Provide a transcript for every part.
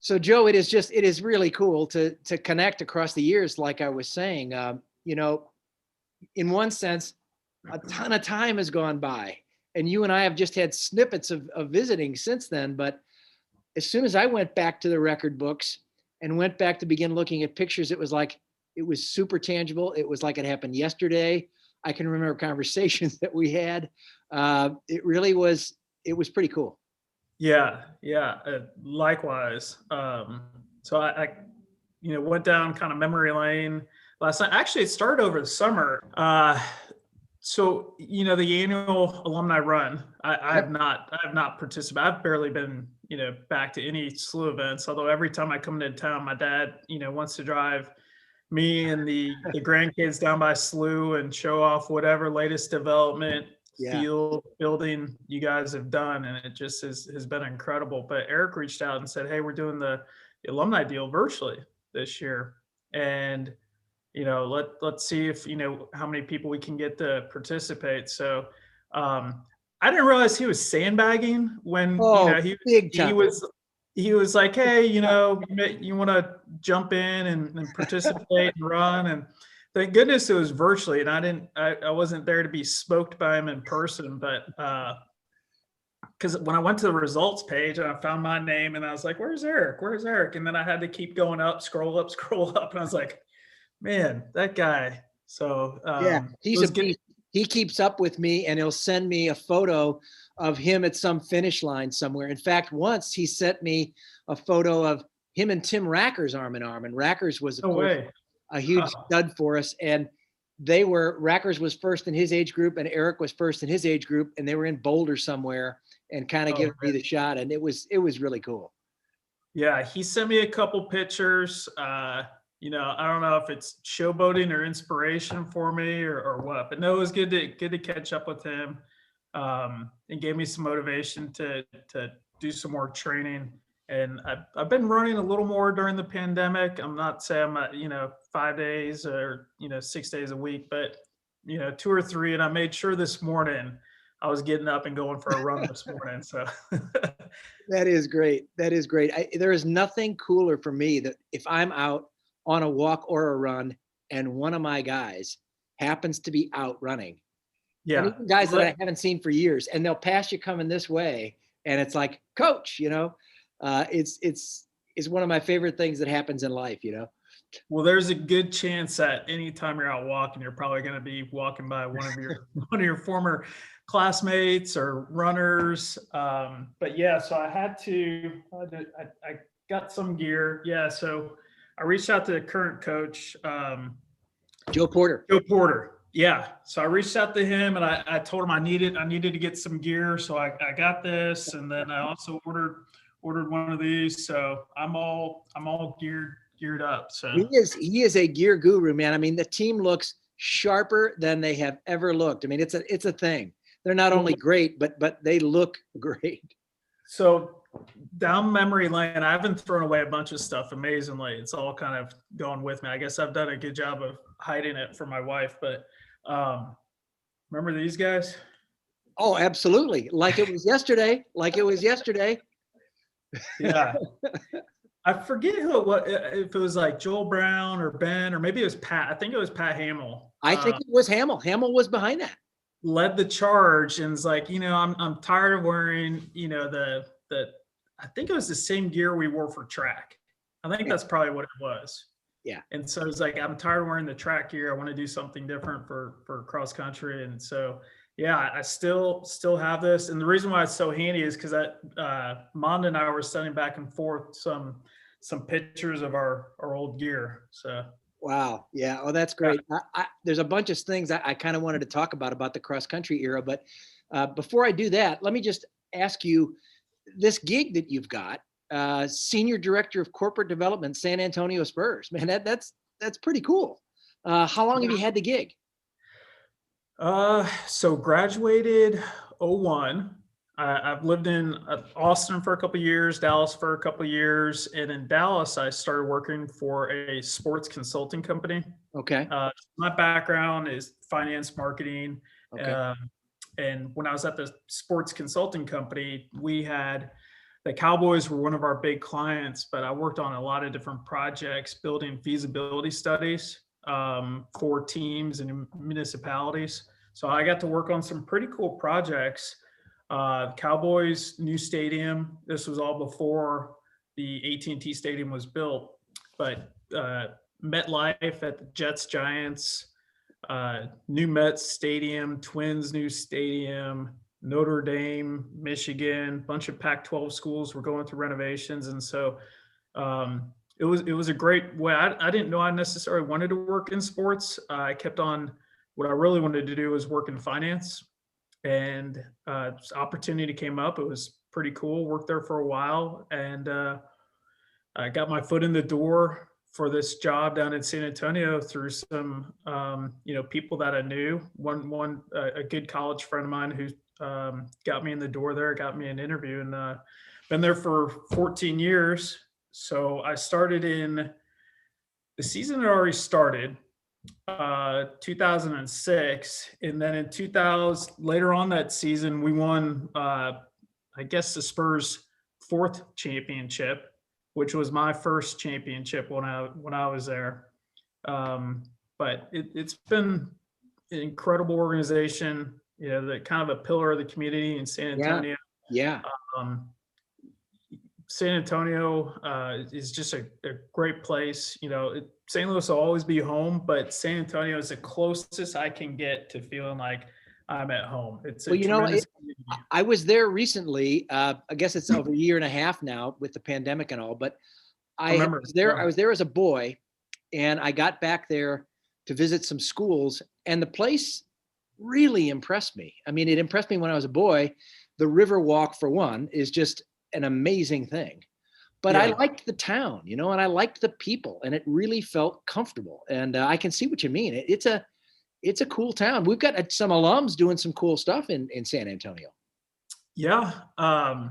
So Joe, it is really cool to connect across the years. Like I was saying, you know, in one sense, a ton of time has gone by, and you and I have just had snippets of visiting since then. But as soon as I went back to the record books and went back to begin looking at pictures, it was like it was super tangible. It was like it happened yesterday. I can remember conversations that we had. It really was. It was pretty cool. Yeah, yeah, likewise. So went down kind of memory lane last night. Actually, it started over the summer. The annual alumni run, Yep. I have not participated. I've barely been, back to any SLU events. Although every time I come into town, my dad, wants to drive me and the grandkids down by SLU and show off whatever latest development Yeah. field building you guys have done, and it just has been incredible. But Eric reached out and said, hey, we're doing the alumni deal virtually this year, and let's see if how many people we can get to participate. So I didn't realize he was sandbagging when Oh, big he time. was like, hey, you want to jump in and participate and run. And thank goodness it was virtually, and I wasn't there to be smoked by him in person. But because when I went to the results page and I found my name, and I was like, where's Eric? Where's Eric? And then I had to keep going up, scroll up, scroll up. And I was like, man, that guy. So Yeah, it he's a was good. beast. He keeps up with me, and he'll send me a photo of him at some finish line somewhere. In fact, once he sent me a photo of him and Tim Racker's arm in arm, and Racker's was, of No course, way. a huge Wow. stud for us. And Racker's was first in his age group, and Eric was first in his age group, and they were in Boulder somewhere, and kind of Oh, giving me the shot, and it was really cool. yeah, he sent me a couple pictures. I don't know if it's showboating or inspiration for me or what, but no, it was good to catch up with him. And gave me some motivation to do some more training. And I've been running a little more during the pandemic. I'm not saying I'm at, 5 days or 6 days a week, but 2 or 3. And I made sure this morning I was getting up and going for a run this morning. So That is great. That is great. There is nothing cooler for me that if I'm out on a walk or a run and one of my guys happens to be out running, and yeah. even guys that Well, I haven't seen for years, and they'll pass you coming this way, and it's like, coach, it's one of my favorite things that happens in life. Well, there's a good chance that anytime you're out walking, you're probably going to be walking by one of your former classmates or runners. But yeah, so I got some gear. Yeah, so I reached out to the current coach, Joe Porter. Joe Porter. Yeah, so I reached out to him and I told him I needed to get some gear, so I got this, and then I also ordered one of these. So I'm all geared up. So He is a gear guru, man. I mean, the team looks sharper than they have ever looked. I mean, it's a thing. They're not only great, but they look great. So down memory lane, I haven't thrown away a bunch of stuff. Amazingly, it's all kind of going with me. I guess I've done a good job of hiding it from my wife. But remember these guys? Oh, absolutely. Like it was yesterday. Like it was yesterday. Yeah. I forget who it was, if it was like Joel Brown or Ben, or maybe it was Pat. I think it was Pat Hamill. I think it was Hamill. Hamill was behind that. Led the charge and was like, I'm tired of wearing, the I think it was the same gear we wore for track. I think that's probably what it was. Yeah. And so it's like, I'm tired of wearing the track gear. I want to do something different for cross country. And so, yeah, I still have this. And the reason why it's so handy is because Mond and I were sending back and forth some pictures of our old gear. So Wow. Yeah. Oh, that's great. There's a bunch of things I kind of wanted to talk about the cross country era, but before I do that, let me just ask you this gig that you've got, Senior Director of Corporate Development, San Antonio Spurs. Man, that's pretty cool. How long have you had the gig? So graduated 01. I've lived in Austin for a couple of years, Dallas for a couple of years, and in Dallas, I started working for a sports consulting company. Okay. My background is finance, marketing, Okay. and when I was at the sports consulting company, we had the Cowboys were one of our big clients, but I worked on a lot of different projects, building feasibility studies for teams and municipalities. So I got to work on some pretty cool projects. Cowboys new stadium. This was all before the AT&T Stadium was built, but MetLife at the Jets Giants, new Mets Stadium, Twins new stadium, Notre Dame, Michigan, bunch of Pac-12 schools were going through renovations, and so it was a great way. I didn't know I necessarily wanted to work in sports. I kept on. What I really wanted to do was work in finance, and this opportunity came up. It was pretty cool. Worked there for a while, and I got my foot in the door for this job down in San Antonio through some people that I knew. A good college friend of mine who got me in the door there, got me an interview, and been there for 14 years. So I started in the season had already started, 2006, and then in 2000 later on that season we won I guess the Spurs' fourth championship, which was my first championship when I was there. But it's been an incredible organization, the kind of a pillar of the community in San Antonio. Yeah. San Antonio is just a great place. St. Louis will always be home, but San Antonio is the closest I can get to feeling like I'm at home. It's I was there recently. I guess it's over a year and a half now with the pandemic and all, but I was there as a boy, and I got back there to visit some schools, and the place really impressed me. I mean, it impressed me when I was a boy. The River Walk, for one, is just an amazing thing. But I liked the town, and I liked the people, and it really felt comfortable. And I can see what you mean. It's a cool town. We've got some alums doing some cool stuff in San Antonio. Yeah. I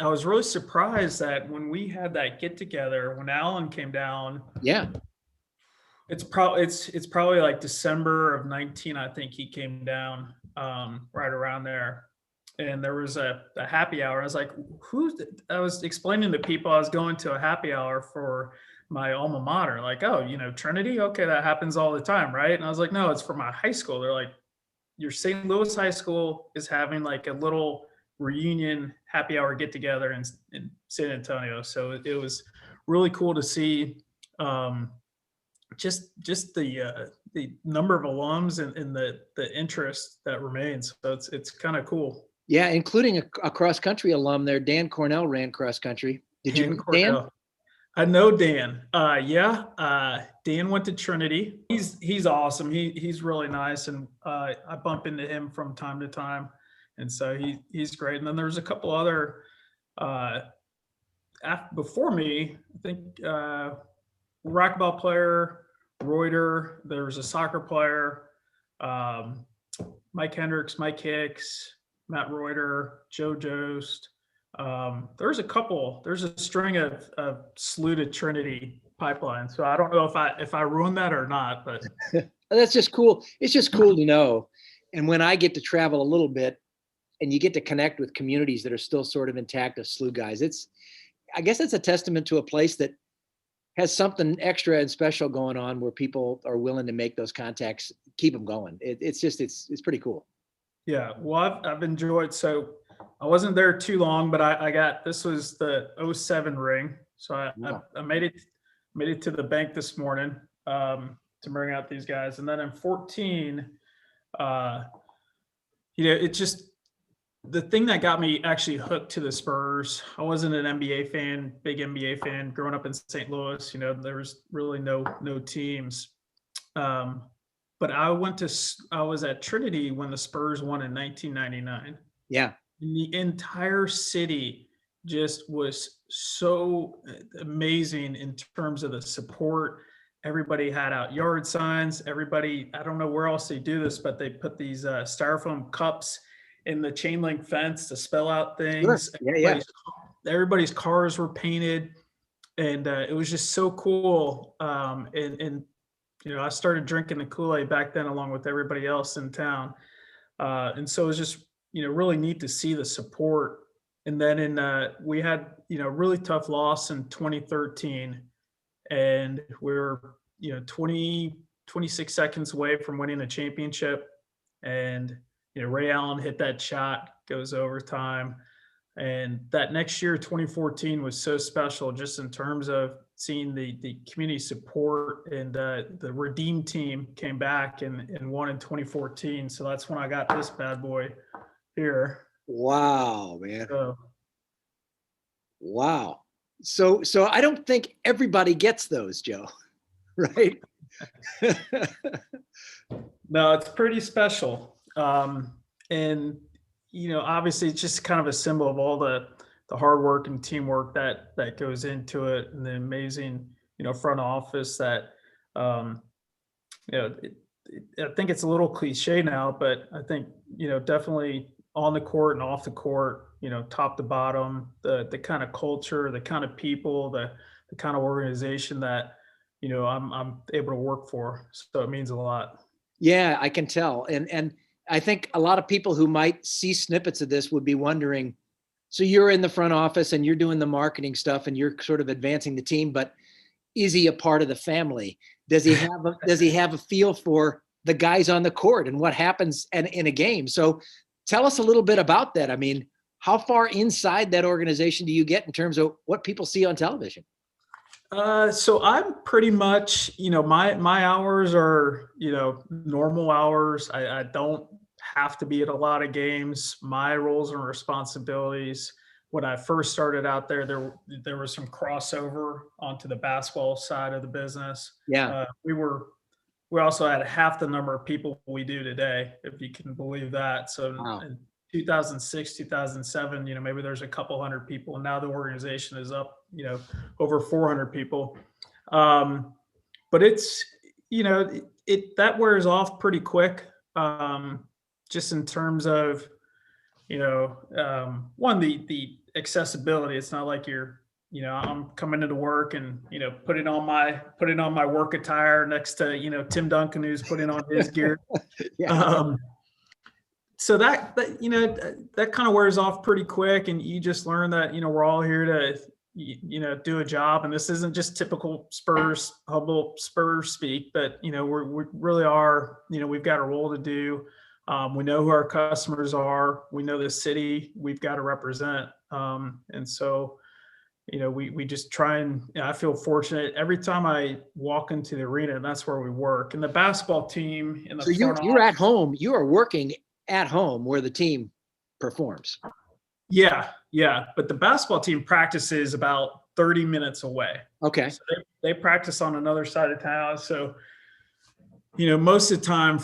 was really surprised that when we had that get together, when Alan came down. Yeah. It's probably like December of 19, I think he came down, right around there. And there was a happy hour. I was like, I was explaining to people I was going to a happy hour for my alma mater. Like, oh, Trinity? Okay, that happens all the time, right? And I was like, no, it's for my high school. They're like, your St. Louis high school is having like a little reunion happy hour get together in San Antonio. So it was really cool to see just the number of alums and the interest that remains. So it's kind of cool. Yeah, including a cross country alum there. Dan Cornell ran cross country. Did you know Dan? I know Dan. Dan went to Trinity. He's awesome. He's really nice, and I bump into him from time to time, and so he's great. And then there's a couple other before me. I think racquetball player, Reuter. There's a soccer player, Mike Hendricks, Mike Hicks, Matt Reuter, Joe Jost. There's a string of slew to Trinity pipeline. So I don't know if I ruined that or not, but that's just cool. It's just cool to know. And when I get to travel a little bit and you get to connect with communities that are still sort of intact of SLU guys, I guess it's a testament to a place that has something extra and special going on where people are willing to make those contacts, keep them going. It's pretty cool. Yeah, well, I've enjoyed. So I wasn't there too long, but this was the 07 ring. So I made it to the bank this morning to bring out these guys. And then in 14, it's just the thing that got me actually hooked to the Spurs. I wasn't an big NBA fan growing up in St. Louis. There was really no teams. But I was at Trinity when the Spurs won in 1999. Yeah. And the entire city just was so amazing in terms of the support. Everybody had out yard signs. Everybody, I don't know where else they do this, but they put these styrofoam cups in the chain link fence to spell out things. Sure. Yeah. Everybody's cars were painted, and it was just so cool. And I started drinking the Kool-Aid back then along with everybody else in town. And so it was just, really neat to see the support And then we had, really tough loss in 2013, and we were, 26 seconds away from winning the championship. And, Ray Allen hit that shot, goes overtime. And that next year, 2014, was so special just in terms of seeing the community support, and the Redeem team came back and won in 2014. So that's when I got this bad boy here. Wow, man. So, Wow. So I don't think everybody gets those, Joe, right? no, it's pretty special. And, obviously it's just kind of a symbol of all the hard work and teamwork that goes into it, and the amazing, front office that, I think it's a little cliche now, but I think, definitely on the court and off the court, top to bottom, the kind of culture, the kind of people, the kind of organization that, I'm able to work for. So it means a lot. Yeah, I can tell. And I think a lot of people who might see snippets of this would be wondering, so you're in the front office and you're doing the marketing stuff and you're sort of advancing the team, but is he a part of the family? Does he have a feel for the guys on the court and what happens in a game? So tell us a little bit about that. I mean, how far inside that organization do you get in terms of what people see on television? So I'm pretty much, my hours are, normal hours. I don't have to be at a lot of games. My roles and responsibilities, when I first started out there was some crossover onto the basketball side of the business. Yeah. We also had half the number of people we do today, if you can believe that. So Wow. in 2006, 2007, maybe there's a couple hundred people, and now the organization is up, over 400 people. But it's, that wears off pretty quick. Just in terms of, one, the accessibility. It's not like you're, I'm coming into work and, putting on my work attire next to, Tim Duncan, who's putting on his gear. Yeah. So that kind of wears off pretty quick, and you just learn that, we're all here to, do a job. And this isn't just typical humble Spurs speak, but, we really are, we've got a role to do. We know who our customers are. We know the city we've got to represent. And so, we just try and, I feel fortunate every time I walk into the arena, and that's where we work. And the basketball team in the So you're at home, you are working at home where the team performs. Yeah. But the basketball team practices about 30 minutes away. Okay. So they practice on another side of town. So, most of the time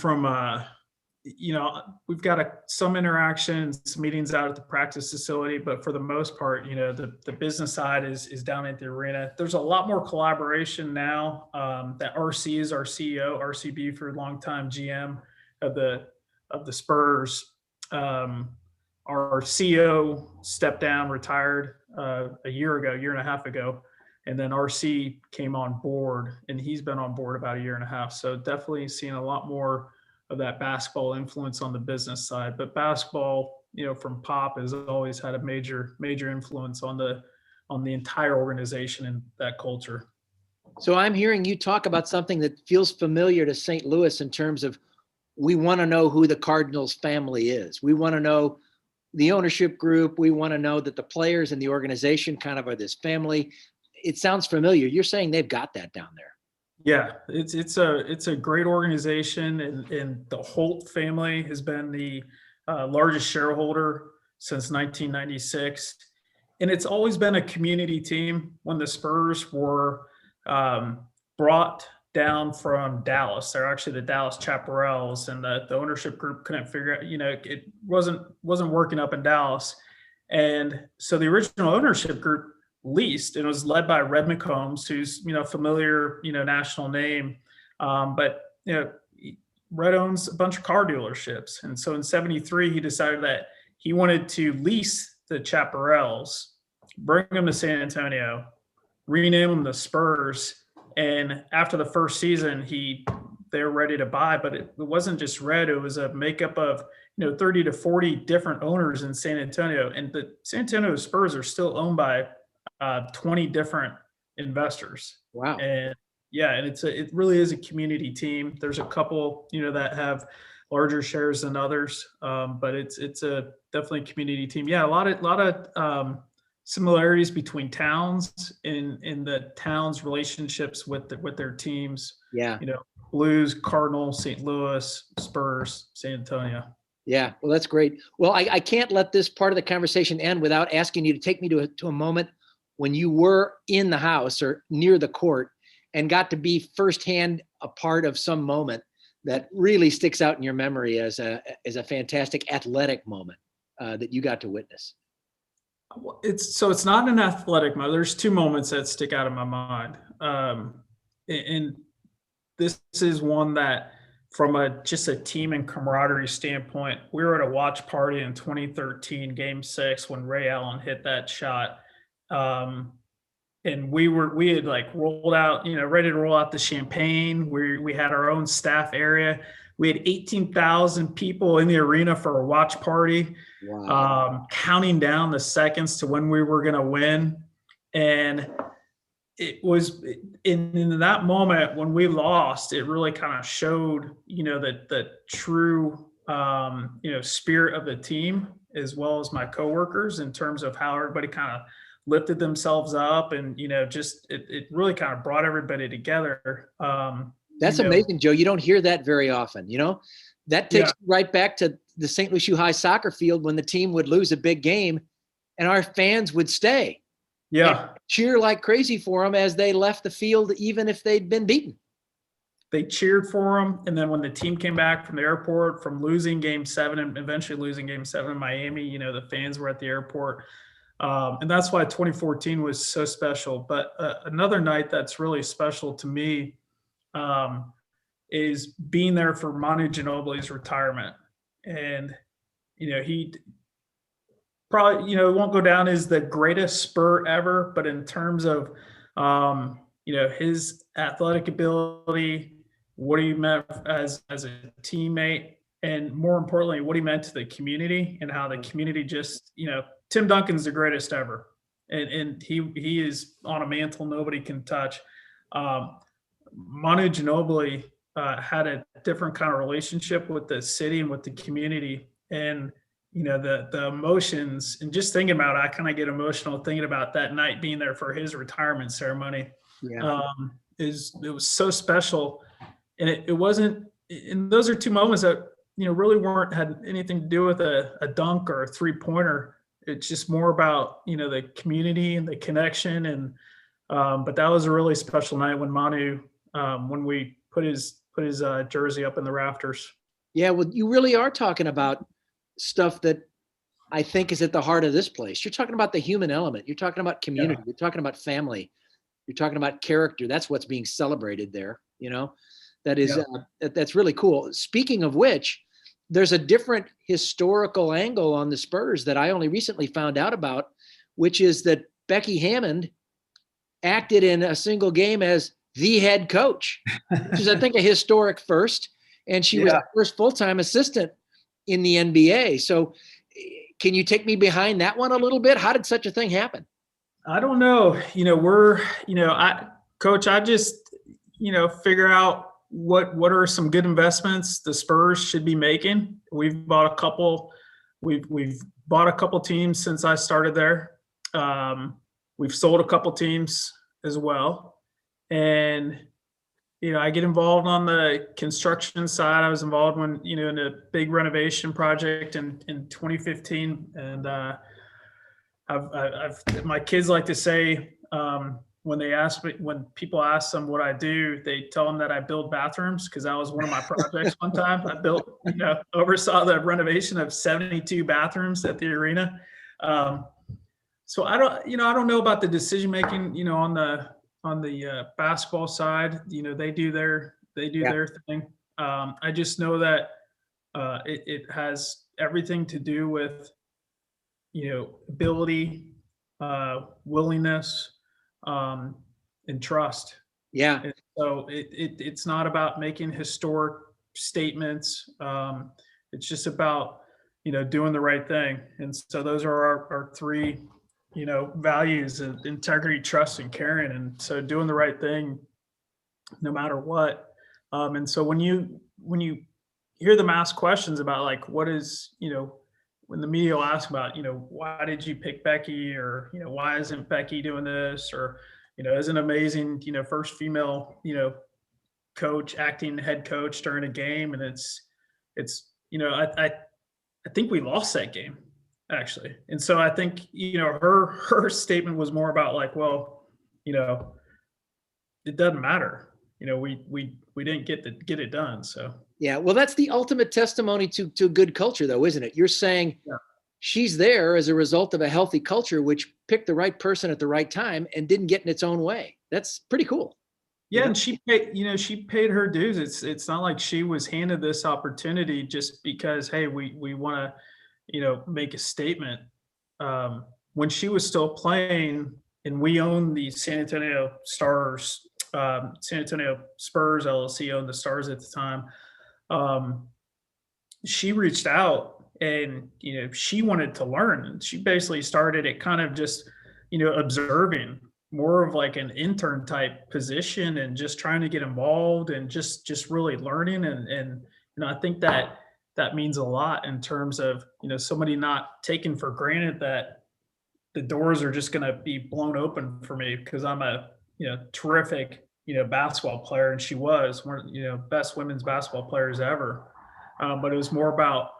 we've got some interactions, some meetings out at the practice facility, but for the most part, the business side is down at the arena. There's a lot more collaboration now. That RC is our CEO, RCB for a long time GM of the Spurs. Our CEO stepped down, retired a year and a half ago. And then RC came on board, and he's been on board about a year and a half. So definitely seeing a lot more of that basketball influence on the business side. But basketball, from Pop, has always had a major influence on the entire organization and that culture. So I'm hearing you talk about something that feels familiar to St. Louis in terms of, we want to know who the Cardinals family is. We want to know the ownership group. We want to know that the players and the organization kind of are this family. It sounds familiar. You're saying they've got that down there. Yeah, it's a great organization, and the Holt family has been the largest shareholder since 1996, and it's always been a community team. When the Spurs were brought down from Dallas, they're actually the Dallas Chaparrals, and the ownership group couldn't figure out, it wasn't working up in Dallas, and so the original ownership group leased, and it was led by Red McCombs, who's familiar national name, but Red owns a bunch of car dealerships, and so in '73 he decided that he wanted to lease the Chaparrals, bring them to San Antonio, rename them the Spurs, and after the first season they were ready to buy, but it wasn't just Red, it was a makeup of 30 to 40 different owners in San Antonio, and the San Antonio Spurs are still owned by 20 different investors. Wow. And yeah, and it really is a community team. There's a couple, that have larger shares than others, but it's a definitely community team. Yeah, a lot of similarities between towns in the towns' relationships with their teams. Yeah. Blues, Cardinals, St. Louis, Spurs, San Antonio. Yeah. Well, that's great. Well, I can't let this part of the conversation end without asking you to take me to a moment when you were in the house or near the court and got to be firsthand a part of some moment that really sticks out in your memory as a fantastic athletic moment that you got to witness. It's not an athletic moment. There's two moments that stick out in my mind. And this is one that, from just a team and camaraderie standpoint, we were at a watch party in 2013, Game 6, when Ray Allen hit that shot. And we had like rolled out, ready to roll out the champagne. We had our own staff area. We had 18,000 people in the arena for a watch party. Wow. Counting down the seconds to when we were going to win. And it was in that moment when we lost, it really kind of showed, the true, spirit of the team, as well as my coworkers, in terms of how everybody kind of lifted themselves up, and, just, it really kind of brought everybody together. That's amazing, Joe. You don't hear that very often, that takes you right back to the St. Louis U High soccer field when the team would lose a big game and our fans would stay. Yeah. Cheer like crazy for them as they left the field, even if they'd been beaten. They cheered for them. And then when the team came back from the airport from losing Game 7 and eventually losing Game 7 in Miami, the fans were at the airport. And that's why 2014 was so special. But another night that's really special to me is being there for Manu Ginobili's retirement. And, he probably, won't go down as the greatest Spur ever, but in terms of, his athletic ability, what he meant as a teammate, and more importantly, what he meant to the community, and how the community just, Tim Duncan's the greatest ever. And he is on a mantle nobody can touch. Manu Ginobili had a different kind of relationship with the city and with the community. And, the emotions, and just thinking about it, I kind of get emotional thinking about that night being there for his retirement ceremony. Yeah. It was so special. And it wasn't, and those are two moments that, really had anything to do with a dunk or a 3-pointer. It's just more about, the community and the connection. And, but that was a really special night when Manu, when we put his jersey up in the rafters. Yeah. Well, you really are talking about stuff that I think is at the heart of this place. You're talking about the human element. You're talking about community. Yeah. You're talking about family. You're talking about character. That's what's being celebrated there. That is, that's really cool. Speaking of which, there's a different historical angle on the Spurs that I only recently found out about, which is that Becky Hammond acted in a single game as the head coach, which is, I think, a historic first. And she was the first full-time assistant in the NBA. So can you take me behind that one a little bit? How did such a thing happen? I don't know. Coach, I just, figure out what are some good investments the Spurs should be making. We've bought a couple teams since I started there. We've sold a couple teams as well. And, I get involved on the construction side. I was involved when, in a big renovation project in 2015. And my kids like to say, when people ask them what I do, they tell them that I build bathrooms, because that was one of my projects one time. I oversaw the renovation of 72 bathrooms at the arena. So I don't know about the decision making, on the basketball side. They do their thing. I just know that it has everything to do with, ability, willingness, and trust. Yeah. And so it's not about making historic statements. It's just about, doing the right thing. And so those are our three, values of integrity, trust, and caring. And so doing the right thing no matter what. And so when you hear them ask questions about like what is, when the media will ask about, why did you pick Becky, or why isn't Becky doing this, or isn't amazing, first female, coach, acting head coach during a game, and it's I think we lost that game actually, and so I think her statement was more about like, well, you know, it doesn't matter, we didn't get it done, so Yeah. Well, that's the ultimate testimony to good culture, though, isn't it? You're saying yeah. she's there as a result of a healthy culture, which picked the right person at the right time and didn't get in its own way. That's pretty cool. You Yeah, know? and she paid her dues. It's not like she was handed this opportunity just because, hey, we want to, make a statement. When she was still playing, and we owned the San Antonio Stars, San Antonio Spurs LLC owned the Stars at the time. Um, she reached out, and she wanted to learn, and she basically started it kind of just observing, more of like an intern type position, and just trying to get involved, and just really learning, and I think that means a lot in terms of somebody not taking for granted that the doors are just going to be blown open for me because I'm a terrific basketball player, and she was one of best women's basketball players ever. But it was more about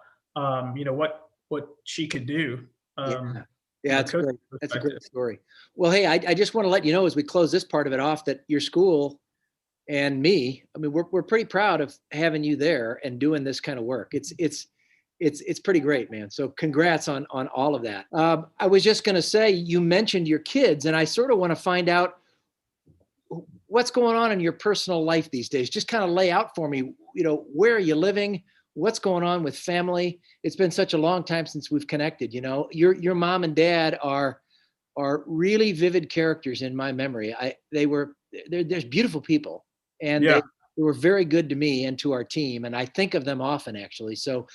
what she could do Yeah. from Yeah, a it's coaching great. That's a perspective. great story. Well, hey, I just want to let you know as we close this part of it off that your school and me, I mean, we're pretty proud of having you there and doing this kind of work. It's pretty great, man. So congrats on all of that. I was just going to say, you mentioned your kids, and I sort of want to find out what's going on in your personal life these days. Just kind of lay out for me, where are you living? What's going on with family? It's been such a long time since we've connected. Your mom and dad are really vivid characters in my memory. There's beautiful people, and Yeah, they were very good to me and to our team. And I think of them often, actually. So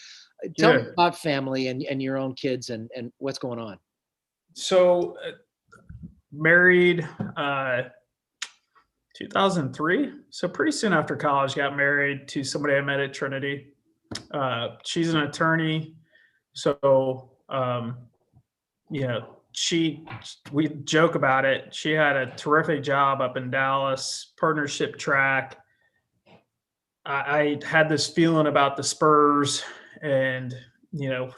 tell me good. about family and your own kids and what's going on. So married 2003. So pretty soon after college, got married to somebody I met at Trinity. She's an attorney. So, we joke about it. She had a terrific job up in Dallas, partnership track. I had this feeling about the Spurs, and,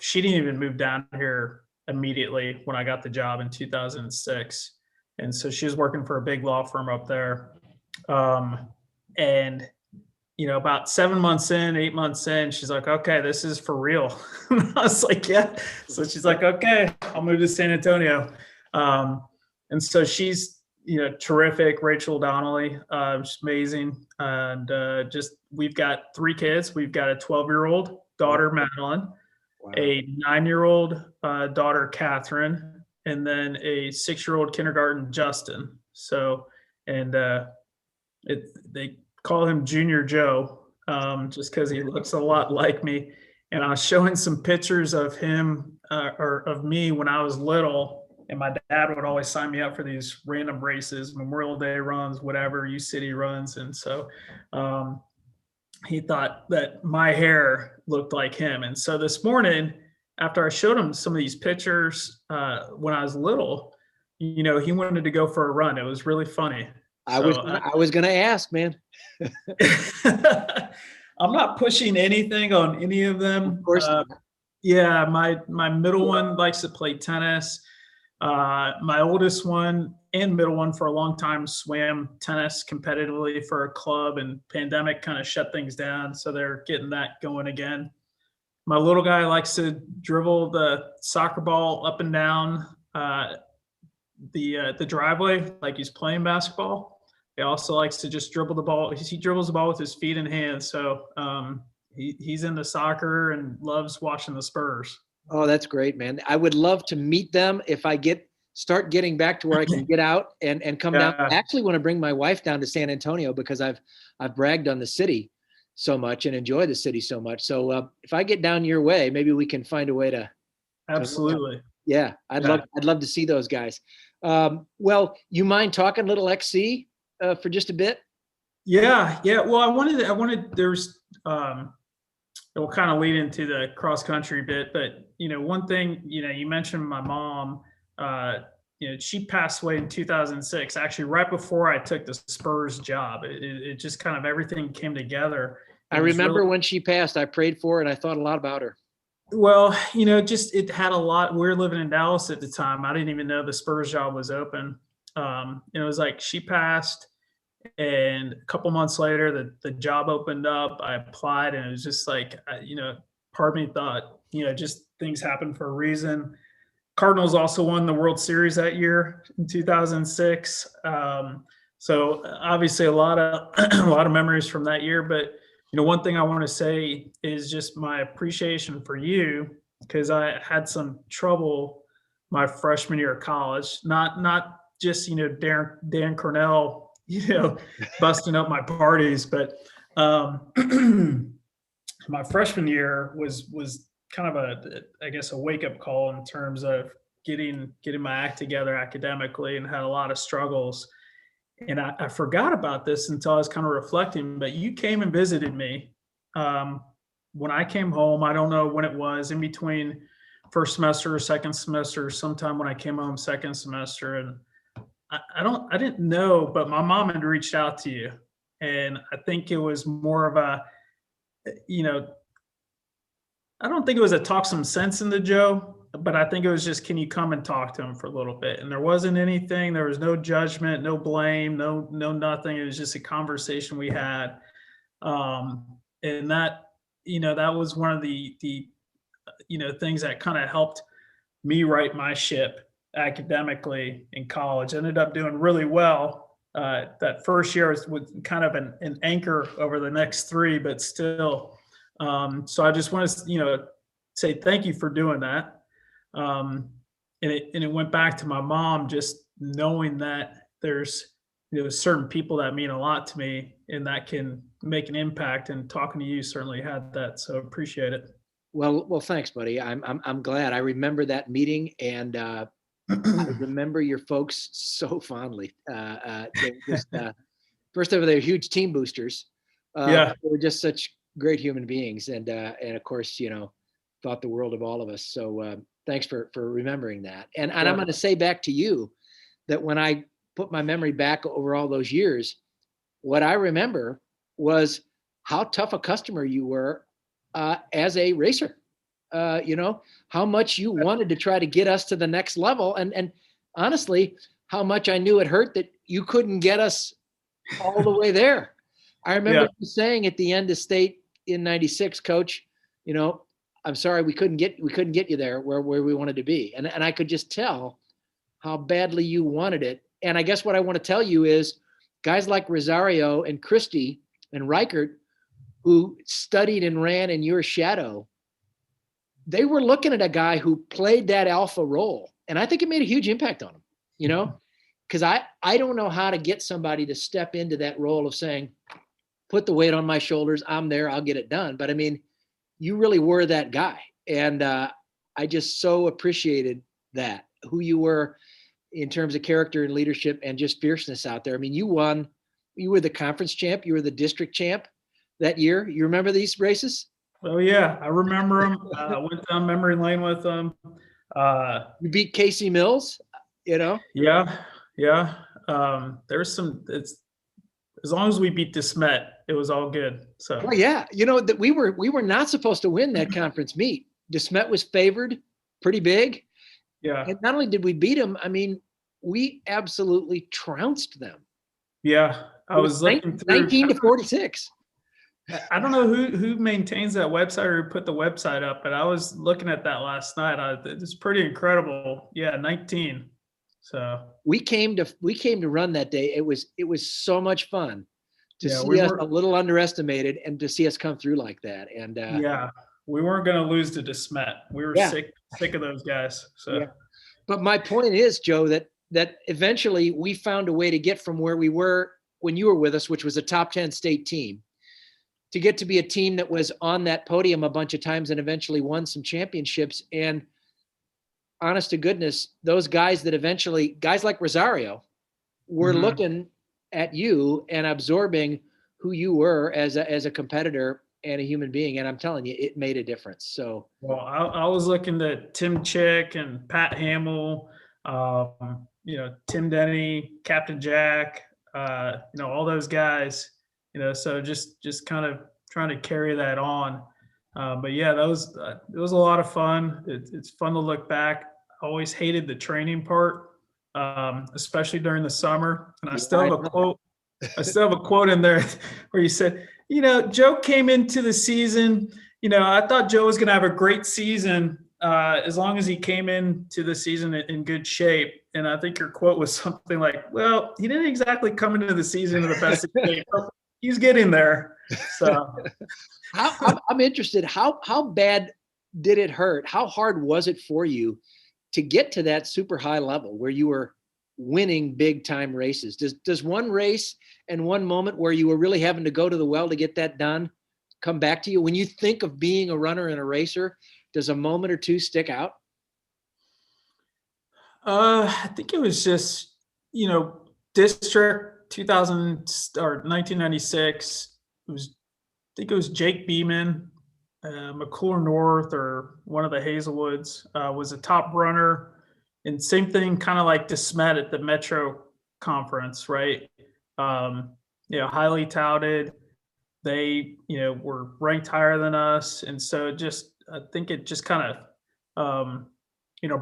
she didn't even move down here immediately when I got the job in 2006. And so she was working for a big law firm up there. And about 7 months in, 8 months in, she's like, okay, this is for real. I was like, yeah. So she's like, okay, I'll move to San Antonio. And so she's, terrific. Rachel Donnelly, she's amazing. And we've got 3 kids. We've got a 12-year-old daughter, Madeline, Wow. a 9-year-old daughter, Catherine, and then a 6-year-old kindergarten, Justin. So, and they call him Junior Joe, just because he looks a lot like me. And I was showing some pictures of him or of me when I was little, and my dad would always sign me up for these random races, Memorial Day runs, whatever, U City runs. And so he thought that my hair looked like him. And so this morning, after I showed him some of these pictures when I was little, he wanted to go for a run. It was really funny. I was gonna ask, man. I'm not pushing anything on any of them. Of course not. Yeah, my middle one likes to play tennis. My oldest one and middle one for a long time swam tennis competitively for a club, and pandemic kind of shut things down, so they're getting that going again. My little guy likes to dribble the soccer ball up and down the driveway like he's playing basketball. He also likes to just dribble the ball. He dribbles the ball with his feet and hands. So he's into soccer and loves watching the Spurs. Oh, that's great, man. I would love to meet them if I start getting back to where I can get out and come down. I actually want to bring my wife down to San Antonio because I've bragged on the city. so much and enjoy the city so much. So if I get down your way, maybe we can find a way to. Absolutely. Yeah, I'd love to see those guys. Well, you mind talking little XC for just a bit? Yeah. Well, I wanted, there's, it will kind of lead into the cross country bit, but one thing, you mentioned my mom, she passed away in 2006, actually right before I took the Spurs job. It just kind of, everything came together. I remember when she passed, I prayed for her and I thought a lot about her. Well, just, it had a lot. We were living in Dallas at the time. I didn't even know the Spurs job was open. It was like she passed, and a couple months later, the job opened up. I applied, and it was just like, part of me thought, just things happen for a reason. Cardinals also won the World Series that year in 2006. So obviously a lot of memories from that year. But one thing I want to say is just my appreciation for you, because I had some trouble my freshman year of college. Not just Dan Cornell, busting up my parties, but my freshman year was kind of a wake up call in terms of getting my act together academically, and had a lot of struggles. And I forgot about this until I was kind of reflecting, but you came and visited me when I came home. I don't know when it was, in between first semester or second semester, sometime when I came home second semester. And I didn't know, but my mom had reached out to you. And I think it was more of a, I don't think it was a talk some sense into Joe, but I think it was just, can you come and talk to him for a little bit? And there wasn't anything, there was no judgment, no blame, no nothing. It was just a conversation we had. And that, that was one of the things that kind of helped me right my ship academically in college. Ended up doing really well. That first year was kind of an anchor over the next three, but still. So I just want to, say thank you for doing that. And it went back to my mom, just knowing that there's, certain people that mean a lot to me and that can make an impact, and talking to you certainly had that. So appreciate it. Well, thanks, buddy. I'm glad. I remember that meeting, and I remember your folks so fondly. They just, first of all, they're huge team boosters. Yeah. They were just such great human beings, and of course, thought the world of all of us. So thanks for remembering that. And I'm going to say back to you that when I put my memory back over all those years, what I remember was how tough a customer you were as a racer. How much you wanted to try to get us to the next level, and honestly, how much I knew it hurt that you couldn't get us all the way there. I remember you saying at the end of state in '96, Coach, I'm sorry, we couldn't get you there where we wanted to be. And I could just tell how badly you wanted it. And I guess what I want to tell you is guys like Rosario and Christie and Reichert, who studied and ran in your shadow, they were looking at a guy who played that alpha role. And I think it made a huge impact on them, because I don't know how to get somebody to step into that role of saying, put the weight on my shoulders, I'm there, I'll get it done. But I mean, you really were that guy. And I just so appreciated that, who you were in terms of character and leadership and just fierceness out there. I mean, you were the conference champ, you were the district champ that year. You remember these races? Oh yeah, I remember them. I went down memory lane with them. You beat Casey Mills, Yeah. There's some, as long as we beat DeSmet, it was all good. So well, yeah, that we were not supposed to win that conference meet. DeSmet was favored pretty big. Yeah. And not only did we beat them, I mean, we absolutely trounced them. Yeah. I was looking through 19-46. I don't know who maintains that website or who put the website up, but I was looking at that last night. It's pretty incredible. Yeah, 19. So we came to run that day. It was so much fun to see us a little underestimated and to see us come through like that. And we weren't going to lose to DeSmet. We were sick of those guys. So, but my point is, Joe, that eventually we found a way to get from where we were when you were with us, which was a top 10 state team, to get to be a team that was on that podium a bunch of times and eventually won some championships. And honest to goodness, those guys that eventually, guys like Rosario, were looking at you and absorbing who you were as a competitor and a human being. And I'm telling you, it made a difference. So, well, I was looking at Tim Chick and Pat Hamill, Tim Denny, Captain Jack, all those guys, so just kind of trying to carry that on. But yeah, it was a lot of fun. It's fun to look back. I always hated the training part, especially during the summer. And I still have a quote. I still have a quote in there where you said, Joe came into the season. I thought Joe was going to have a great season as long as he came into the season in good shape. And I think your quote was something like, well, he didn't exactly come into the season in the best of shape. He's getting there. So I'm interested. How bad did it hurt? How hard was it for you to get to that super high level where you were winning big time races? Does one race and one moment where you were really having to go to the well to get that done come back to you? When you think of being a runner and a racer, does a moment or two stick out? I think it was just, district 2000 or 1996. I think it was Jake Beeman, McClure North, or one of the Hazelwoods was a top runner. And same thing, kind of like DeSmet at the Metro Conference, right? Highly touted. They, were ranked higher than us. And so I think it just kind of,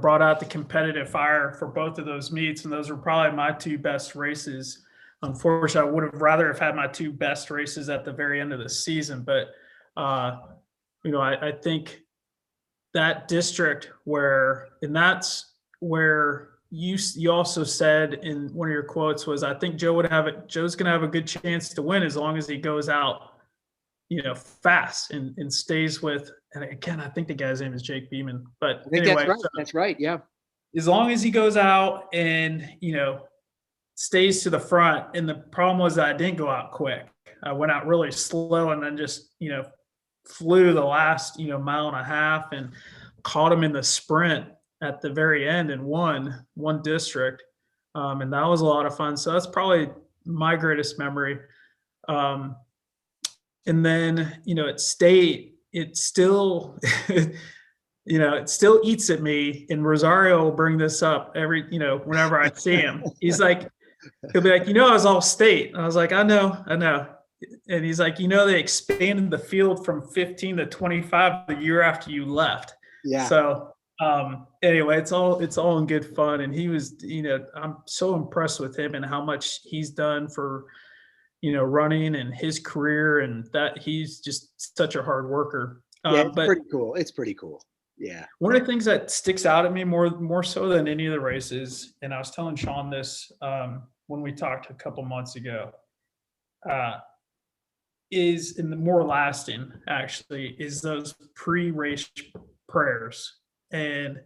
brought out the competitive fire for both of those meets. And those were probably my two best races. Unfortunately, I would have rather have had my two best races at the very end of the season. But, I think that district and that's where you also said in one of your quotes was, I think Joe's going to have a good chance to win as long as he goes out, fast and stays with, and again, I think the guy's name is Jake Beeman, but I think anyway, that's right. That's right. Yeah. As long as he goes out and, stays to the front. And the problem was that I didn't go out quick. I went out really slow and then just, flew the last, mile and a half and caught him in the sprint at the very end and won one district. And that was a lot of fun. So that's probably my greatest memory. And then, at state, it still, it still eats at me. And Rosario will bring this up whenever I see him. He's like, he'll be like, I was all state. And I was like, I know. And he's like, they expanded the field from 15 to 25 the year after you left. Yeah. So anyway, it's all in good fun. And he was, I'm so impressed with him and how much he's done for, running and his career, and that he's just such a hard worker. It's pretty cool. It's pretty cool. Yeah. One of the things that sticks out at me more so than any of the races, and I was telling Sean this when we talked a couple months ago, is, and the more lasting actually, is those pre-race prayers. And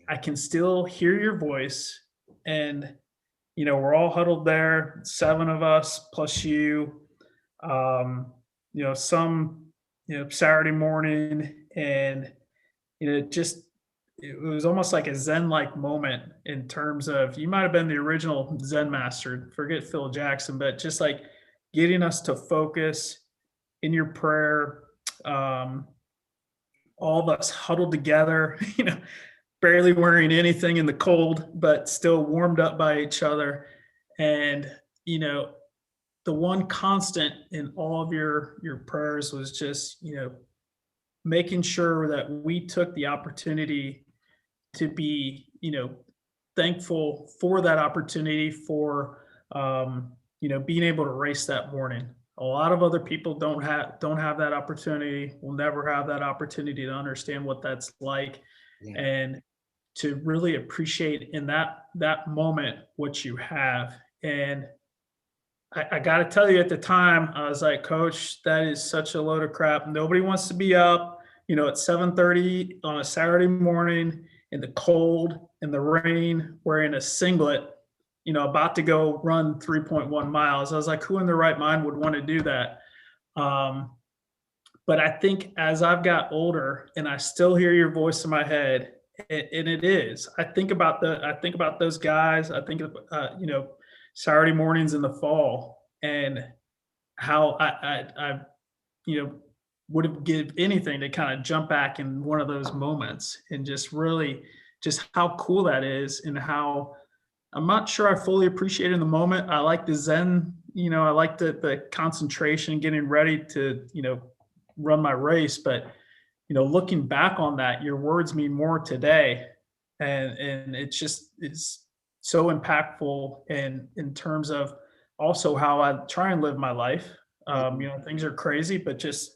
I can still hear your voice, and we're all huddled there, 7 of us plus you, some Saturday morning, and it was almost like a Zen-like moment in terms of, you might have been the original Zen master, forget Phil Jackson, but just like getting us to focus in your prayer, all of us huddled together, barely wearing anything in the cold, but still warmed up by each other. And, the one constant in all of your prayers was just, making sure that we took the opportunity to be, thankful for that opportunity for, being able to race that morning. A lot of other people don't have that opportunity, will never have that opportunity to understand what that's like. Yeah. And to really appreciate in that moment what you have. And I got to tell you, at the time, I was like, Coach, that is such a load of crap. Nobody wants to be up, at 7:30 on a Saturday morning in the cold, in the rain, wearing a singlet, about to go run 3.1 miles. I was like, who in their right mind would want to do that? But I think as I've got older and I still hear your voice in my head, and it is, I think about those guys. I think of, Saturday mornings in the fall and how I would have give anything to kind of jump back in one of those moments and just really just how cool that is and how I'm not sure I fully appreciate it in the moment. I like the zen, I like the concentration, getting ready to, run my race. But, looking back on that, your words mean more today. And it's so impactful in terms of also how I try and live my life. Things are crazy, but just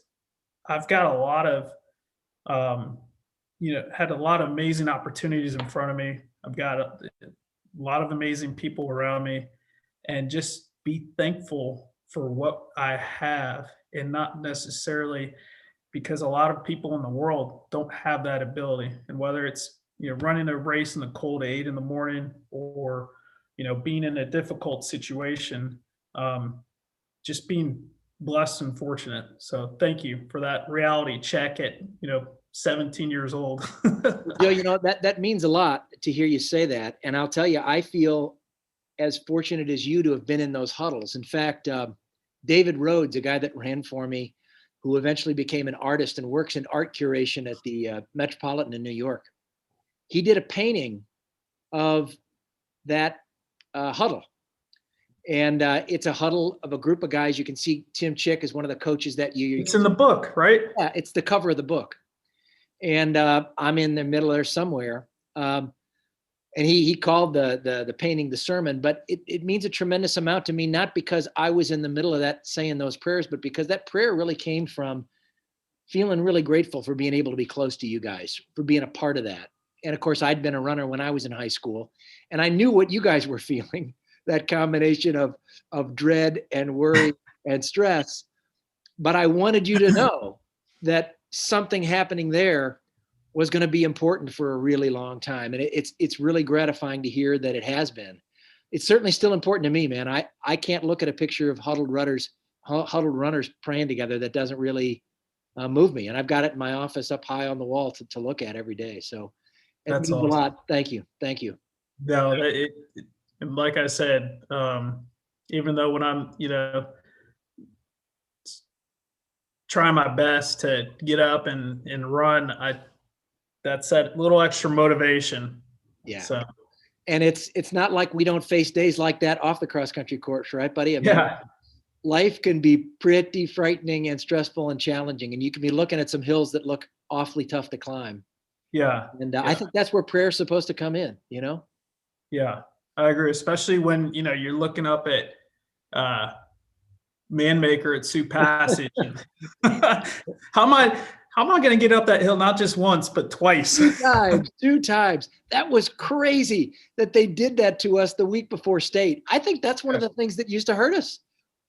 I've got a lot of, had a lot of amazing opportunities in front of me. I've got a lot of amazing people around me, and just be thankful for what I have, and not necessarily because a lot of people in the world don't have that ability. And whether it's, running a race in the cold at 8 in the morning, or, being in a difficult situation, just being blessed and fortunate. So thank you for that reality check at, 17 years old. Joe, that means a lot to hear you say that. And I'll tell you, I feel as fortunate as you to have been in those huddles. In fact, David Rhodes, a guy that ran for me, who eventually became an artist and works in art curation at the Metropolitan in New York, he did a painting of that huddle. And it's a huddle of a group of guys. You can see Tim Chick is one of the coaches that year. It's in the book, right? Yeah, it's the cover of the book. And I'm in the middle there somewhere. And he called the painting the sermon, but it means a tremendous amount to me, not because I was in the middle of that saying those prayers, but because that prayer really came from feeling really grateful for being able to be close to you guys, for being a part of that. And of course, I'd been a runner when I was in high school, and I knew what you guys were feeling, that combination of dread and worry and stress. But I wanted you to know that something happening there was going to be important for a really long time. And it's really gratifying to hear that it has been. It's certainly still important to me, man. I can't look at a picture of huddled runners praying together that doesn't really move me. And I've got it in my office up high on the wall to look at every day. So it That's means awesome. a lot. Thank you. Thank you. No, and like I said, even though when I'm, trying my best to get up and run, that's that little extra motivation. Yeah. So, and it's not like we don't face days like that off the cross country course, right, buddy? I mean, yeah, life can be pretty frightening and stressful and challenging, and you can be looking at some hills that look awfully tough to climb. yeah. And yeah. I think that's where prayer is supposed to come in, Yeah, I agree. Especially when, you're looking up at, Man Maker at Sioux Passage. How am I going to get up that hill not just once but twice? Two times. That was crazy that they did that to us the week before state. I think that's one of the things that used to hurt us.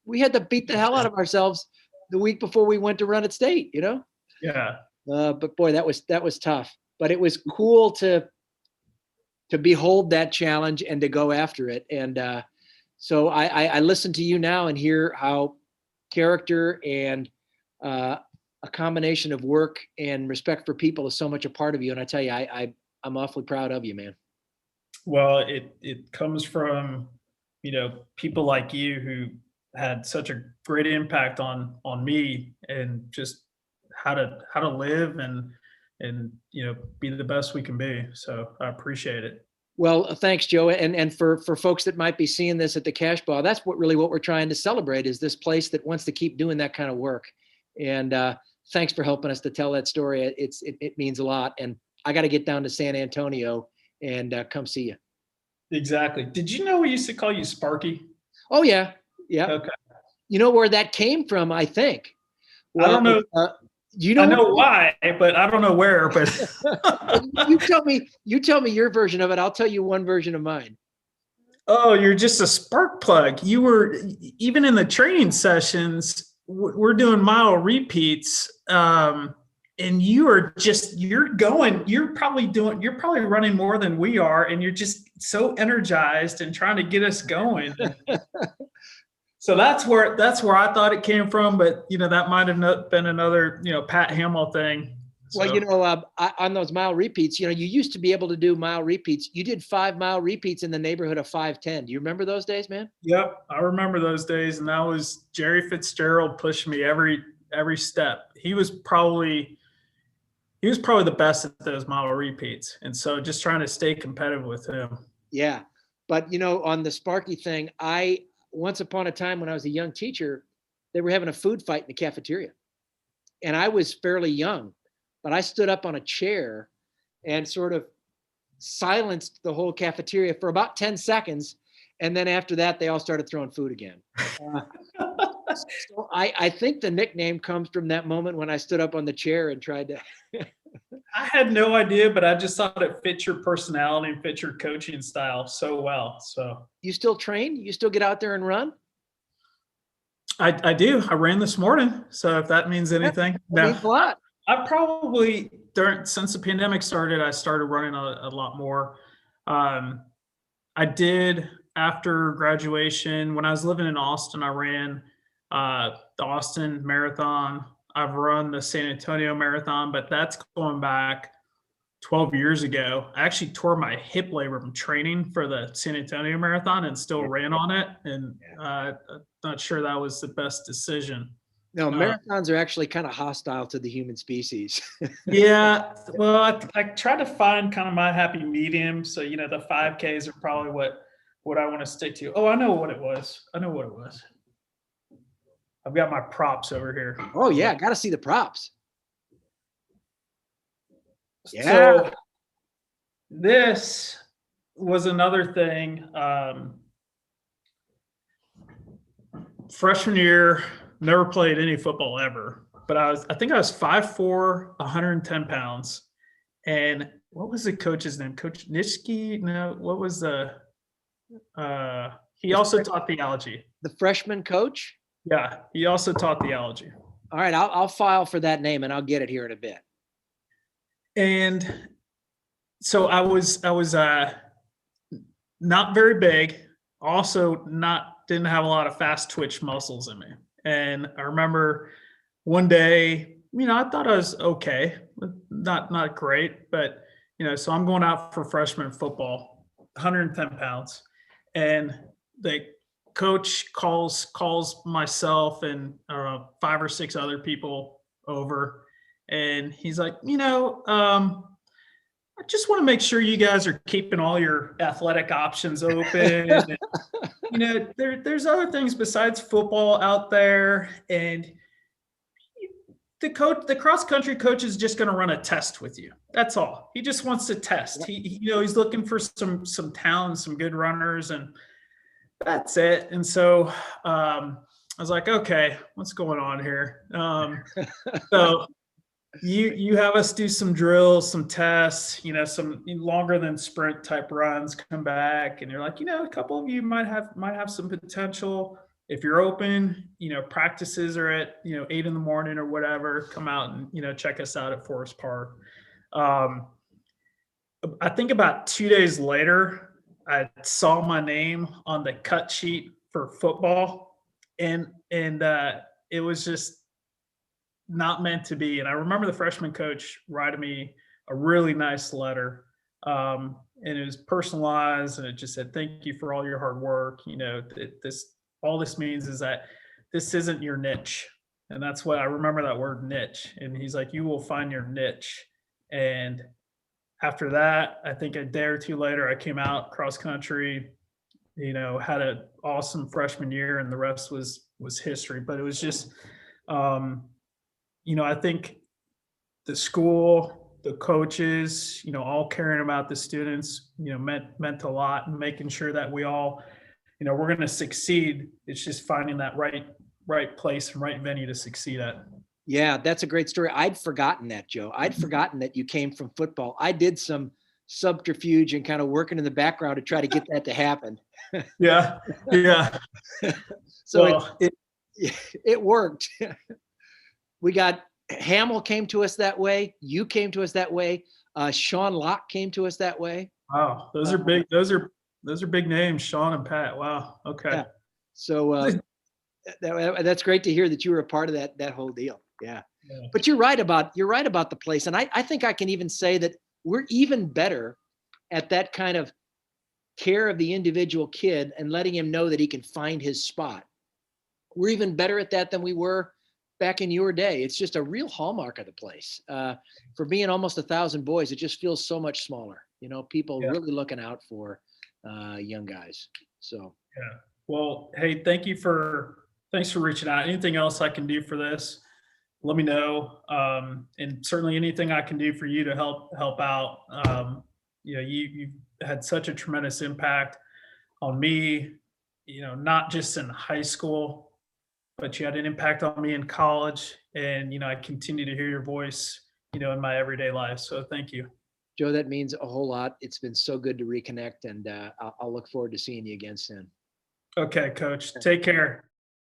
We had to beat the hell out of ourselves the week before we went to run at state. Yeah. But boy, that was tough. But it was cool to behold that challenge and to go after it. And so I listen to you now and hear how character and a combination of work and respect for people is so much a part of you. And I tell you, I'm awfully proud of you, man. Well, it comes from, people like you who had such a great impact on me, and just how to live and be the best we can be. So I appreciate it. Well, thanks, Joe. And for folks that might be seeing this at the Cash Bar, that's what we're trying to celebrate, is this place that wants to keep doing that kind of work. And thanks for helping us to tell that story. It means a lot. And I got to get down to San Antonio and come see you. Exactly. Did you know we used to call you Sparky? Oh, yeah. Yeah. Okay. You know where that came from, I think. Well, I don't know. I know why, but I don't know where. But you tell me your version of it. I'll tell you one version of mine. Oh, you're just a spark plug. You were, even in the training sessions, we're doing mile repeats, and you're probably running more than we are, and you're just so energized and trying to get us going. So that's where I thought it came from, but that might have been another Pat Hamill thing. Well, So, on those mile repeats, you used to be able to do mile repeats. You did 5 mile repeats in the neighborhood of 5:10. Do you remember those days, man? yep, I remember those days, and that was Jerry Fitzgerald pushing me every step. He was probably the best at those mile repeats, and so just trying to stay competitive with him. Yeah. But, on the Sparky thing, once upon a time when I was a young teacher, they were having a food fight in the cafeteria. And I was fairly young, but I stood up on a chair and sort of silenced the whole cafeteria for about 10 seconds. And then after that, they all started throwing food again. So I think the nickname comes from that moment when I stood up on the chair and tried to. I had no idea, but I just thought it fit your personality and fit your coaching style so well. So You still train? You still get out there and run? I do. I ran this morning. So if that means anything, That means a lot. I probably since the pandemic started, I started running a lot more. I did after graduation. When I was living in Austin, I ran the Austin Marathon. I've run the San Antonio Marathon, but that's going back 12 years ago. I actually tore my hip labrum training for the San Antonio Marathon and still ran on it. And I'm not sure that was the best decision. No, marathons are actually kind of hostile to the human species. Yeah. Well, I try to find kind of my happy medium. So, the 5Ks are probably what I want to stick to. Oh, I know what it was. I've got my props over here. Oh, yeah. Got to see the props. Yeah. So this was another thing. Freshman year, never played any football ever, but I think I was 5'4", 110 pounds. And what was the coach's name? Coach Nitschke? No, what was he also taught theology. The freshman coach? Yeah, he also taught theology. All right, I'll file for that name and I'll get it here in a bit. And so I was not very big, also didn't have a lot of fast twitch muscles in me. And I remember one day, I thought I was okay, not great, but so I'm going out for freshman football, 110 pounds, and the coach calls myself and 5 or 6 other people over, and he's like, I just want to make sure you guys are keeping all your athletic options open. And, there's other things besides football out there, and the cross country coach is just going to run a test with you. That's all. He just wants to test. He's looking for some talent, some good runners, and that's it. And so I was like, okay, what's going on here? So you have us do some drills, some tests, some longer than sprint type runs, come back, and you're like, a couple of you might have some potential. If you're open, practices are at 8 in the morning or whatever, come out and check us out at Forest Park. I think about 2 days later, I saw my name on the cut sheet for football, and it was just not meant to be. And I remember the freshman coach writing me a really nice letter, and it was personalized, and it just said, "Thank you for all your hard work. All this means is that this isn't your niche." And that's what I remember, that word niche. And he's like, "You will find your niche." And after that, I think a day or two later, I came out cross country, had an awesome freshman year, and the rest was history. But it was just, I think the school, the coaches, all caring about the students, meant a lot, and making sure that we all, we're going to succeed. It's just finding that right place and right venue to succeed at. Yeah, that's a great story. I'd forgotten that, Joe. I'd forgotten that you came from football. I did some subterfuge and kind of working in the background to try to get that to happen. Yeah. So well, it worked. We got Hamill came to us that way. You came to us that way. Sean Locke came to us that way. Wow, those are big. Those are big names, Sean and Pat. Wow. Okay. Yeah. So That's great to hear that you were a part of that whole deal. Yeah. Yeah. But you're right about the place. And I think I can even say that we're even better at that kind of care of the individual kid and letting him know that he can find his spot. We're even better at that than we were back in your day. It's just a real hallmark of the place. For being almost 1,000 boys, it just feels so much smaller. People Yeah. really looking out for young guys. So Yeah. Well, hey, thanks for reaching out. Anything else I can do for this, let me know. And certainly anything I can do for you to help out. You've had such a tremendous impact on me, not just in high school, but you had an impact on me in college. And, I continue to hear your voice, in my everyday life. So thank you. Joe, that means a whole lot. It's been so good to reconnect, and I'll look forward to seeing you again soon. Okay, coach. Take care.